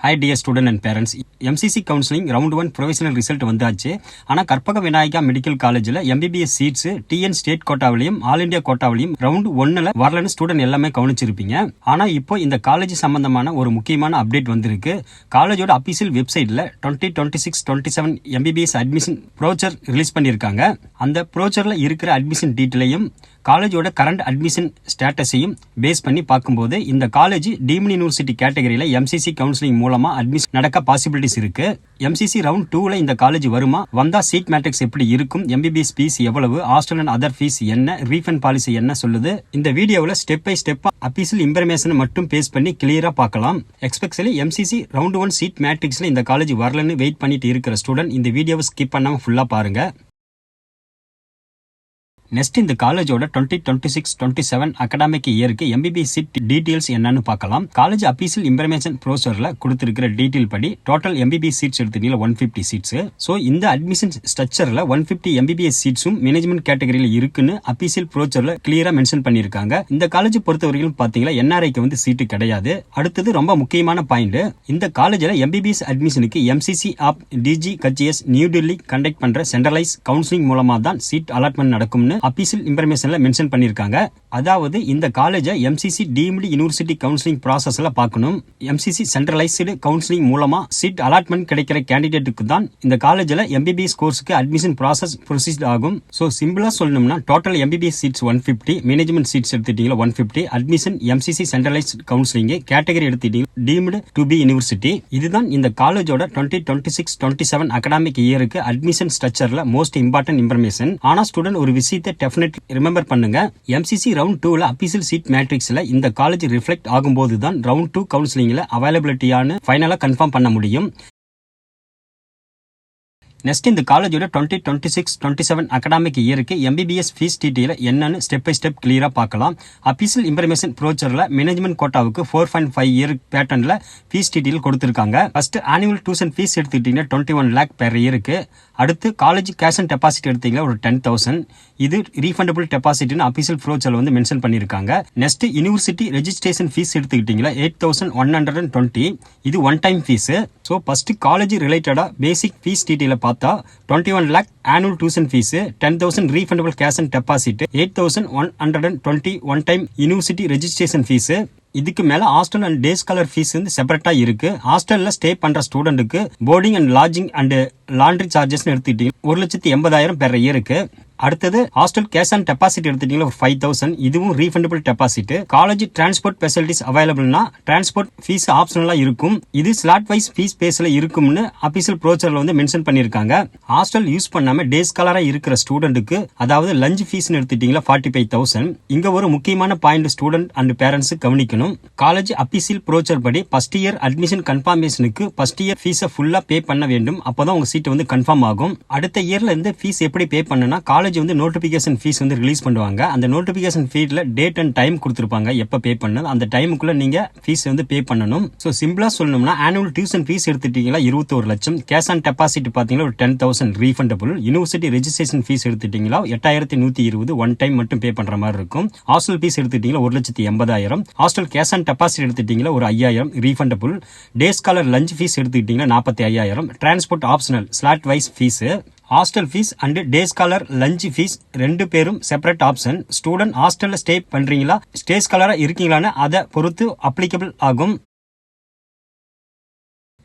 Hi dear student and parents, MCC counseling round 1 provisional result வந்தாச்சு. ஆனா Karpaga Vinayaga medical காலேஜ்ல MBBS seats TN state கோட்டாவிலையும் all India கோட்டாவிலையும் round 1ல வரலன்னு ஸ்டூடெண்ட் எல்லாமே கவனிச்சிருப்பீங்க. ஆனா இப்போ இந்த காலேஜ் சம்பந்தமான ஒரு முக்கியமான அப்டேட் வந்திருக்கு. காலேஜோட அபிஷியல் வெப்சைட்ல 2026-27 MBBS அட்மிஷன் ப்ரோச்சர் ரிலீஸ் பண்ணியிருக்காங்க. அந்த ப்ரோச்சர்ல இருக்கிற அட்மிஷன் டீட்டெயிலையும் காலேஜோட கரண்ட் அட்மிஷன் ஸ்டேட்டஸையும் பேஸ் பண்ணி பார்க்கும்போது இந்த காலேஜ் டீம்டு யூனிவர்சிட்டி கேட்டகரியில MCC கவுன்சிலிங் மூலமா அட்மிஷன் நடக்க பாசிபிலிட்டிஸ் இருக்கு. MCC ரவுண்ட் 2ல இந்த காலேஜ் வருமா, வந்தா சீட் மேட்ரிக்ஸ் எப்படி இருக்கும், MBBS ஃபீஸ் எவ்வளவு, ஹாஸ்டல் அண்ட் அதர் ஃபீஸ் என்ன, ரீஃபண்ட் பாலிசி என்ன சொல்லுது, இந்த வீடியோவில் ஸ்டெப் பை ஸ்டெப்பா அபிஷியல் இன்ஃபர்மேஷன் மட்டும் பேஸ் பண்ணி கிளியரா பார்க்கலாம். எக்ஸ்பெக்ட்லி MCC ரவுண்ட் 1 சீட் மேட்ரிக்ஸ்ல இந்த காலேஜ் வரலன்னு வெயிட் பண்ணிட்டு இருக்கிற ஸ்டூடெண்ட் இந்த வீடியோவை ஸ்கிப் பண்ணாம ஃபுல்லா பாருங்க. நெக்ஸ்ட் இந்த காலேஜோட 2026-27 அகாடமிக் இயருக்கு MBBS சீட் டீடைல்ஸ் என்னன்னு பார்க்கலாம். காலேஜ் அபிஷியல் இன்ஃபர்மேஷன் ப்ரோசர்ல கொடுத்திருக்கிற டீடைல் படி டோட்டல் MBBS சீட்ஸ் எடுத்தீங்கன்னா 150 சீட்ஸ். ஸோ இந்த அட்மிஷன் ஸ்ட்ரக்சர்ல 150 MBBS சீட்ஸும் மேனேஜ்மெண்ட் கேட்டகரியில இருக்குன்னு அபிஷியல் ப்ரோச்சர்ல கிளியரா மென்ஷன் பண்ணிருக்காங்க. இந்த காலேஜ் பொறுத்தவரைக்கும் பாத்தீங்கன்னா NRIக்கு வந்து சீட்டு கிடையாது. அடுத்தது ரொம்ப முக்கியமான பாயிண்ட், இந்த காலேஜ்ல MBBS அட்மிஷனுக்கு MCC ஆப் DG கட்சிஎஸ் நியூ டெல்லி கண்டக்ட் பண்ற சென்ட்ரலைஸ் கவுன்சிலிங் மூலமா தான் சீட் அலாட்மெண்ட் நடக்கும்னு அபிஷியல் இன்ஃபர்மேஷன்ல மென்ஷன் பண்ணிருக்காங்க. அதாவது இந்த college MCC deemed university counselling ப்ராசஸ்ல பார்க்கணும். MCC சென்ட்ரலைஸ்டு கவுன்சிலிங் மூலமா சீட் அலாட்மெண்ட் கிடைக்கிற கேண்டிடேட்டுக்கு தான் இந்த காலேஜ்ல MBBS கோர்ஸ்க்கு அட்மிஷன் ப்ராசஸ் ப்ரொசீட் ஆகும். சோ சிம்பிளா சொல்லணும்னா total MBBS seats 150, management seats எடுத்துட்டீங்களா 150, admission MCC centralised counselling category எடுத்துட்டீங்க டீம்டு டு பி யூனிவர்சிட்டி. இதுதான் இந்த காலேஜோட 2026-27 அகாடமிக் இயருக்கு அட்மிஷன் ஸ்ட்ரக்சர்ல மோஸ்ட் இம்பார்ட்டன்ட் இன்ஃபர்மேஷன். ஆனா ஸ்டூடெண்ட் ஒரு விஷயத்தை டெஃபினெட்லி ரிமெம்பர் பண்ணுங்க, MCC ரவுண்ட் 2ல அபிஷியல் சீட் மேட்ரிக்ஸ்ல இந்த காலேஜ் ரிஃப்ளெக்ட் ஆகும்போது தான் ரவுண்ட் 2 கவுன்சிலிங்ல அவைலபிலிட்டியான ஃபைனலா கன்ஃபார்ம் பண்ண முடியும். நெக்ஸ்ட் இந்த காலேஜோட 2026-27 அகாடமிக் இயருக்கு MBBS ஃபீஸ் டீடைல் என்னன்னு ஸ்டெப் பை ஸ்டெப் கிளியரா பார்க்கலாம். அபிஷியல் இன்ஃபர்மேஷன் ப்ரோச்சர்ல மேனேஜ்மெண்ட் கோட்டாவுக்கு 4.5 இயர் பேட்டர்ன்ல ஃபீஸ் டீடைல் கொடுத்திருக்காங்க. ஃபர்ஸ்ட் ஆனுவல் டியூஷன் ஃபீஸ் எடுத்துக்கிட்டீங்கன்னா 21 lakh பெர் இயருக்கு. அடுத்து காலேஜ் கேஷ் அண்ட் டெபாசிட் எடுத்தீங்கன்னா ஒரு 10,000. இது ரீஃபண்டபிள் டெபாசிட்னு அபிஷியல் ப்ரோச்சர்ல வந்து மென்ஷன் பண்ணிருக்காங்க. நெக்ஸ்ட் யூனிவர்சிட்டி ரெஜிஸ்ட்ரேஷன் ஃபீஸ் எடுத்துக்கிட்டீங்களா 8,120. இது one time fee. So first college ரிலேட்டடா பேசிக் ஃபீஸ் டீடைல பார்த்தா 21 lakh annual tuition fee, 10,000 refundable cash and deposit, 8,120 one time university registration fee. இதுக்கு மேல hostel and day scholar fee வந்து செப்பரேட்டா இருக்கு. ஹாஸ்டல்ல ஸ்டே பண்ற ஸ்டூடெண்ட்டுக்கு boarding and lodging and laundry charges எடுத்துக்கிட்டீங்க 1,80,000 பெர் இயருக்கு. அடுத்தது ஹாஸ்டல் கேஷ் அண்ட் டெபாசிட் எடுத்துட்டீங்களா 5,000. இதுவும் refundable deposit. College transport facilities அவைலபிள்னா டிரான்ஸ்போர்ட் ஃபீஸ் ஆப்ஷனலா இருக்கும். இது ஸ்லாட் வைஸ் ஃபீஸ் பேஸ்ல இருக்கும்னு அபிஷியல் ப்ரோச்சர்ல வந்து மென்ஷன் பண்ணிருக்காங்க. ஹாஸ்டல் யூஸ் பண்ணாம டே ஸ்காலரா இருக்கிற ஸ்டூடெண்ட்டுக்கு அதாவது லஞ்ச் ஃபீஸ் எடுத்துட்டீங்களா 45,000. இங்க ஒரு முக்கியமான பாயிண்ட் ஸ்டூடெண்ட் அண்ட் பேரண்ட்ஸ் கவனிக்கணும். காலேஜ் அபிஷியல் ப்ரோச்சர் படி ஃபர்ஸ்ட் இயர் அட்மிஷன் கன்ஃபர்மேஷனுக்கு ஃபர்ஸ்ட் இயர் ஃபீஸை ஃபுல்லா பே பண்ண வேண்டும். அப்பதான் உங்க சீட் வந்து கன்ஃபார்ம் ஆகும். அடுத்த இயர்ல இருந்து ஃபீஸ் எப்படி பே பண்ணனா காலேஜ் வந்து நோட்டிபிகேஷன் ஃபீஸ் வந்து ரிலீஸ் பண்ணுவாங்க. அந்த நோட்டிபிகேஷன் ஃபீட்ல டேட் அண்ட் டைம் கொடுத்திருப்பாங்க, எப்ப பே பண்ணணும், அந்த டைமுக்குள்ள நீங்க ஃபீஸ் வந்து பே பண்ணணும். சோ சிம்பிளா சொல்லணும்னா ஆனுவல் டியூஷன் ஃபீஸ் எடுத்துட்டீங்களா 21 லட்சம், கேஷ் அண்ட் டெபாசிட் பாத்தீங்கன்னா ஒரு 10,000 ரீஃபண்டபிள், யூனிவர்சிட்டி ரெஜிஸ்ட்ரேஷன் ஃபீஸ் எடுத்துட்டீங்களா 8,120 ஒன் டைம் மட்டும் பே பண்ற மாதிரி இருக்கும். ஹாஸ்டல் ஃபீஸ் எடுத்துட்டீங்களா 1,80,000, ஹாஸ்டல் கேஷ் அண்ட் டெபாசிட் எடுத்துட்டீங்களா ஒரு 5,000 refundable, day scholar lunch fee எடுத்துக்கிட்டீங்களா 45,000, transport optional slot wise fee, hostel fee and day scholar lunch fee ரெண்டு பேரும் செப்பரேட் ஆப்ஷன். ஸ்டூடெண்ட் ஹாஸ்டல்ல ஸ்டே பண்றீங்களா ஸ்டே ஸ்காலரா இருக்கீங்களான்னு அதை பொறுத்து அப்ளிகபிள் ஆகும்.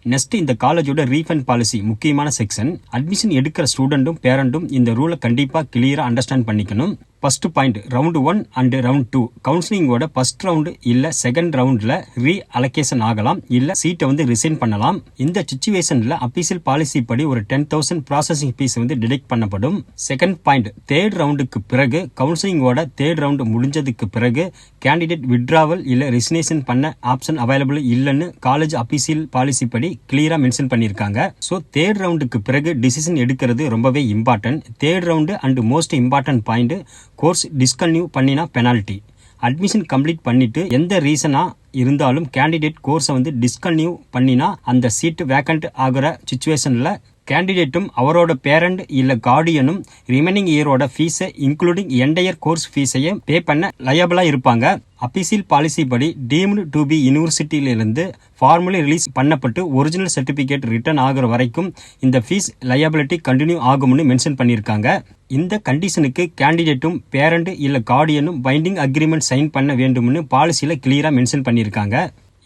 நெக்ஸ்ட் இந்த காலேஜோட ரீஃபண்ட் பாலிசி முக்கியமான செக்ஷன். அட்மிஷன் எடுக்கிற ஸ்டூடெண்ட்டும் பேரண்டும் இந்த ரூலை கண்டிப்பா கிளியரா அண்டர்ஸ்டாண்ட் பண்ணிக்கணும். First point, round 1 and round 2 கவுன்சிலிங்கோட ஃபர்ஸ்ட் ரவுண்ட் இல்ல செகண்ட் ரவுண்ட்ல ரீ அலோகேஷன் ஆகலாம், இல்ல சீட்டை வந்து ரிசைன் பண்ணலாம். இந்த சிச்சுவேஷன்ல அபிஷியல் பாலிசி படி ஒரு 10,000 ப்ராசஸிங் ஃபீஸ் வந்து டிடெக்ட் பண்ணப்படும். செகண்ட் பாயிண்ட், தேர்ட் ரவுண்டுக்கு பிறகு கவுன்சிலிங்கோட தேர்ட் ரவுண்ட் முடிஞ்சதுக்கு பிறகு கேண்டிடேட் வித்ட்ராவல் இல்ல ரெசிக்னேஷன் பண்ண ஆப்ஷன் அவைலபிள் இல்லன்னு காலேஜ் அபிஷியல் பாலிசி படி கிளியரா மென்ஷன் பண்ணிருக்காங்க. சோ தேர்ட் ரவுண்டுக்கு பிறகு டிசிஷன் எடுக்கிறது ரொம்பவே important. Third round and most important point, course discontinue பண்ணினா பெனால்டி. அட்மிஷன் கம்ப்ளீட் பண்ணிட்டு எந்த ரீசனா இருந்தாலும் கேண்டிடேட் கோர்ஸை வந்து டிஸ்கன்டினியூ பண்ணினா அந்த சீட் வேக்கண்ட் ஆகுற சிச்சுவேஷன்ல கேண்டிடேட்டும் அவரோட பேரண்ட் இல்ல கார்டியனும் ரிமைனிங் இயரோட ஃபீஸை இன்க்ளூடிங் என்டையர் கோர்ஸ் ஃபீஸையும் பே பண்ண லயபிளா இருப்பாங்க. அபிஷியல் பாலிசி படி டீம்டு டு பி யூனிவர்சிட்டியிலிருந்து ஃபார்மலி ரிலீஸ் பண்ணப்பட்டு ஒரிஜினல் சர்டிபிகேட் ரிட்டர்ன் ஆகுற வரைக்கும் இந்த ஃபீஸ் லயபிலிட்டி கண்டினியூ ஆகும்னு மென்ஷன் பண்ணியிருக்காங்க. இந்த கண்டிஷனுக்கு கேண்டிடேட்டும் பேரண்ட் இல்ல கார்டியனும் பைண்டிங் அக்ரிமெண்ட் சைன் பண்ண வேண்டும்னு பாலிசியில கிளியரா மென்ஷன் பண்ணியிருக்காங்க.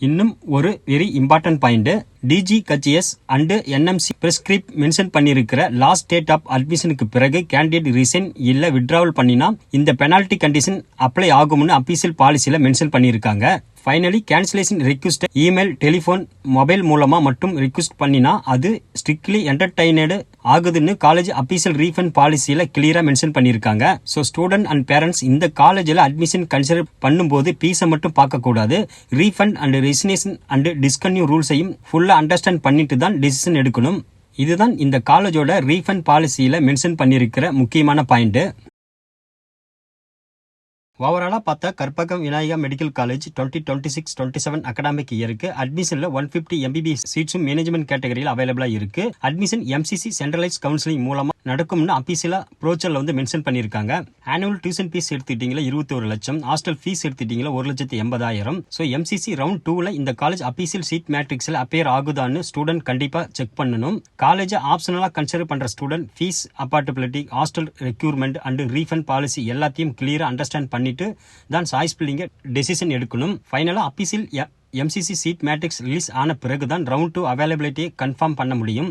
இன்னும் ஒரு very important point, DGHS and NMC prescribed mention பண்ணியிருக்கிற லாஸ்ட் டேட் ஆஃப் அட்மிஷனுக்கு பிறகு கேண்டிடேட் ரிசைன் இல்ல வித்ட்ராவல் பண்ணினா இந்த பெனால்டி கண்டிஷன் அப்ளை ஆகும்னு அபிஷியல் பாலிசியில மென்ஷன் பண்ணியிருக்காங்க. Finally cancellation request email, telephone, mobile மூலமா மட்டும் ரிக்வெஸ்ட் பண்ணினா அது ஸ்ட்ரிக்ட்லி என்டர்டைனடு ஆகுதுன்னு காலேஜ் அபிஷியல் ரீஃபண்ட் பாலிசியில கிளியரா மென்ஷன் பண்ணியிருக்காங்க. ஸோ ஸ்டூடெண்ட் அண்ட் பேரண்ட்ஸ் இந்த காலேஜில் அட்மிஷன் கன்சிடர் பண்ணும்போது ஃபீஸை மட்டும் பார்க்க கூடாது, ரீஃபண்ட் அண்ட் ரெசிக்னேஷன் அண்ட் டிஸ்கன்யூ ரூல்ஸையும் ஃபுல்லா அண்டர்ஸ்டாண்ட் பண்ணிட்டு தான் டிசிஷன் எடுக்கணும். இதுதான் இந்த காலேஜோட ரீஃபண்ட் பாலிசியில மென்ஷன் பண்ணியிருக்கிற முக்கியமான பாயிண்ட். ஓவராலா பார்த்தா Karpagam Vinayaka medical college 2026-27 academic இயருக்கு அட்மிஷன்ல 150 MBBS சீட்ஸும் மேனேஜ்மெண்ட் கேட்டகரியில் அவைலபிளா இருக்கு. அட்மிஷன் MCC சென்ட்ரலைஸ் கவுன்சிலிங் மூலமா நடக்கும்னு அபிஷியலா ப்ரோச்சர்ல மென்ஷன் பண்ணிருக்காங்க. ஆனுவல் டியூஷன் ஃபீஸ் எடுத்துட்டீங்களா 21 லட்சம், ஹாஸ்டல் ஃபீஸ் எடுத்துட்டீங்களா 1,80,000. ஸோ MCC ரவுண்ட் 2ல இந்த காலேஜ் அபிஷியல் சீட் மேட்ரிக்ஸ்ல அப்பியர் ஆகுதான்னு ஸ்டூடெண்ட் கண்டிப்பா செக் பண்ணணும். காலேஜ் ஆப்ஷனலா கன்சிடர் பண்ற student fee, affordability, hostel requirement and refund policy எல்லாத்தையும் கிளியரா அண்டர்ஸ்டாண்ட் பண்ணிட்டு தான் சாய்ஸ் பில்லிங்க டெசிஷன் எடுக்கணும். ஃபைனலா official MCC seat matrix release ஆன பிறகுதான் ரவுண்ட் 2 அவைலபிலிட்டியை கன்ஃபார்ம் பண்ண முடியும்.